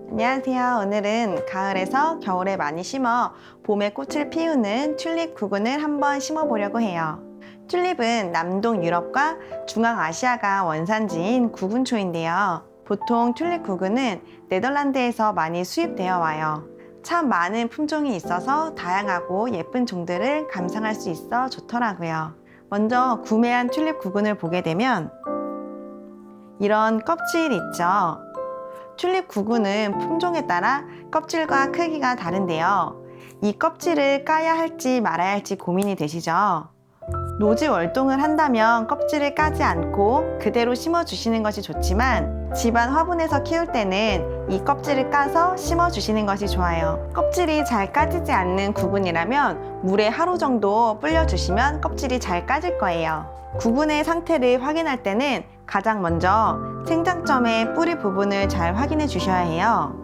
안녕하세요. 오늘은 가을에서 겨울에 많이 심어 봄에 꽃을 피우는 튤립 구근을 한번 심어 보려고 해요. 튤립은 남동 유럽과 중앙아시아가 원산지인 구근초인데요. 보통 튤립 구근은 네덜란드에서 많이 수입되어 와요. 참 많은 품종이 있어서 다양하고 예쁜 종들을 감상할 수 있어 좋더라고요. 먼저 구매한 튤립 구근을 보게 되면 이런 껍질 있죠? 튤립 구근은 품종에 따라 껍질과 크기가 다른데요. 이 껍질을 까야 할지 말아야 할지 고민이 되시죠? 노지 월동을 한다면 껍질을 까지 않고 그대로 심어주시는 것이 좋지만 집안 화분에서 키울 때는 이 껍질을 까서 심어주시는 것이 좋아요. 껍질이 잘 까지지 않는 구근이라면 물에 하루 정도 불려주시면 껍질이 잘 까질 거예요. 구근의 상태를 확인할 때는 가장 먼저 생장점의 뿌리 부분을 잘 확인해 주셔야 해요.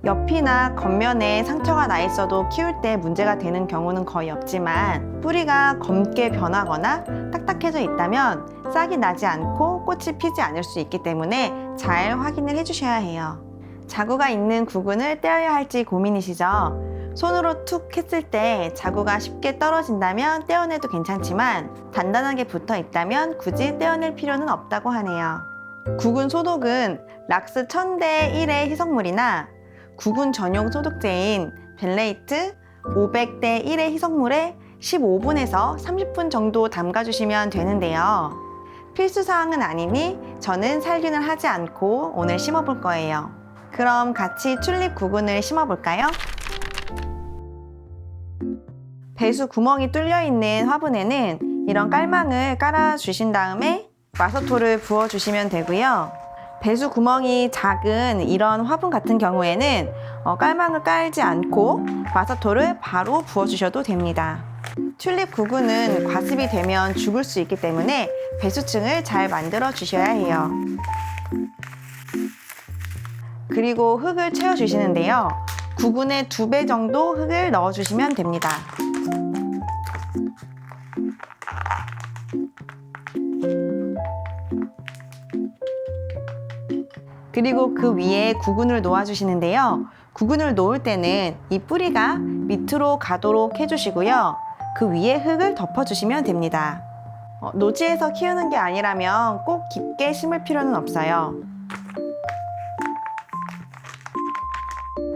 옆이나 겉면에 상처가 나 있어도 키울 때 문제가 되는 경우는 거의 없지만 뿌리가 검게 변하거나 딱딱해져 있다면 싹이 나지 않고 꽃이 피지 않을 수 있기 때문에 잘 확인을 해 주셔야 해요. 자구가 있는 구근을 떼어야 할지 고민이시죠? 손으로 툭 했을 때 자구가 쉽게 떨어진다면 떼어내도 괜찮지만 단단하게 붙어 있다면 굳이 떼어낼 필요는 없다고 하네요. 구근 소독은 락스 1000대 1의 희석물이나 구근 전용 소독제인 벨레이트 500대 1의 희석물에 15분에서 30분 정도 담가주시면 되는데요. 필수사항은 아니니 저는 살균을 하지 않고 오늘 심어볼 거예요. 그럼 같이 튤립 구근을 심어볼까요? 배수 구멍이 뚫려 있는 화분에는 이런 깔망을 깔아 주신 다음에 마서토를 부어 주시면 되고요. 배수 구멍이 작은 이런 화분 같은 경우에는 깔망을 깔지 않고 마서토를 바로 부어 주셔도 됩니다. 튤립 구근은 과습이 되면 죽을 수 있기 때문에 배수층을 잘 만들어 주셔야 해요. 그리고 흙을 채워 주시는데요. 구근의 2배 정도 흙을 넣어 주시면 됩니다. 그리고 그 위에 구근을 놓아 주시는데요. 구근을 놓을 때는 이 뿌리가 밑으로 가도록 해주시고요. 그 위에 흙을 덮어주시면 됩니다. 노지에서 키우는 게 아니라면 꼭 깊게 심을 필요는 없어요.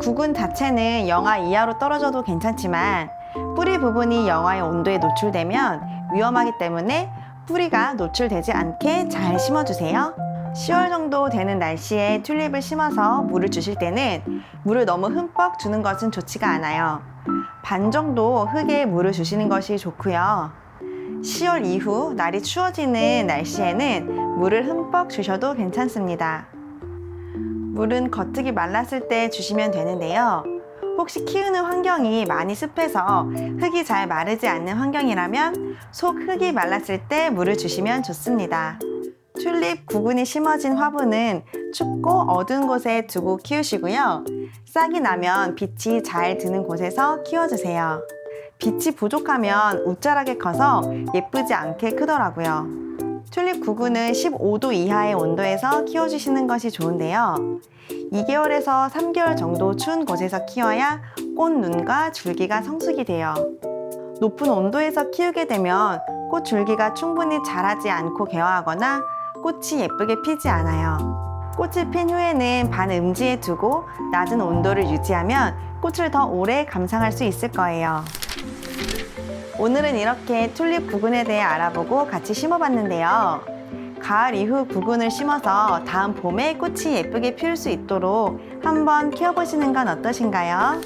구근 자체는 영하 이하로 떨어져도 괜찮지만 뿌리 부분이 영하의 온도에 노출되면 위험하기 때문에 뿌리가 노출되지 않게 잘 심어주세요. 10월 정도 되는 날씨에 튤립을 심어서 물을 주실 때는 물을 너무 흠뻑 주는 것은 좋지가 않아요. 반 정도 흙에 물을 주시는 것이 좋고요. 10월 이후 날이 추워지는 날씨에는 물을 흠뻑 주셔도 괜찮습니다. 물은 겉흙이 말랐을 때 주시면 되는데요. 혹시 키우는 환경이 많이 습해서 흙이 잘 마르지 않는 환경이라면 속 흙이 말랐을 때 물을 주시면 좋습니다. 튤립 구근이 심어진 화분은 춥고 어두운 곳에 두고 키우시고요. 싹이 나면 빛이 잘 드는 곳에서 키워주세요. 빛이 부족하면 우짜하게 커서 예쁘지 않게 크더라고요. 튤립 구근은 15도 이하의 온도에서 키워주시는 것이 좋은데요. 2개월에서 3개월 정도 추운 곳에서 키워야 꽃눈과 줄기가 성숙이 돼요. 높은 온도에서 키우게 되면 꽃 줄기가 충분히 자라지 않고 개화하거나 꽃이 예쁘게 피지 않아요. 꽃이 핀 후에는 반음지에 두고 낮은 온도를 유지하면 꽃을 더 오래 감상할 수 있을 거예요. 오늘은 이렇게 튤립 구근에 대해 알아보고 같이 심어봤는데요. 가을 이후 구근을 심어서 다음 봄에 꽃이 예쁘게 피울 수 있도록 한번 키워보시는 건 어떠신가요?